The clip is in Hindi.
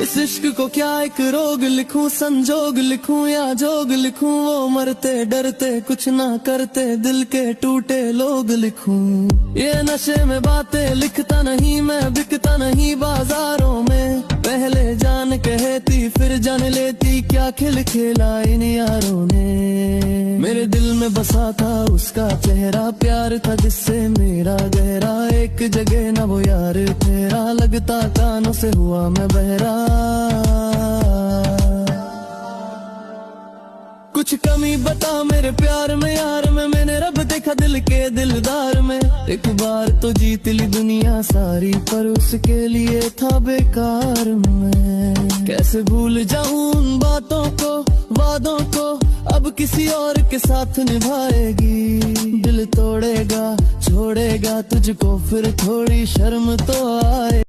इस इश्क को क्या एक रोग लिखूं, संजोग लिखूं या जोग लिखूं, वो मरते डरते कुछ ना करते दिल के टूटे लोग लिखूं। ये नशे में बातें लिखता नहीं मैं, बिकता नहीं बाजारों में। पहले जान कहती फिर जान लेती, क्या खेल खेला इन यारों ने। मेरे दिल में बसा था उसका चेहरा, प्यार था जिससे मेरा गहरा। एक जगह ना वो यार ठहरा, लगता कानों से हुआ मैं बहरा। कुछ कमी बता मेरे प्यार में यार में, मैंने रब देखा दिल के दिलदार में। एक बार तो जीत ली दुनिया सारी, पर उसके लिए था बेकार मैं। कैसे भूल जाऊं उन बातों को, वादों को, अब किसी और के साथ निभाएगी। दिल तोड़ेगा छोड़ेगा तुझको, फिर थोड़ी शर्म तो आए।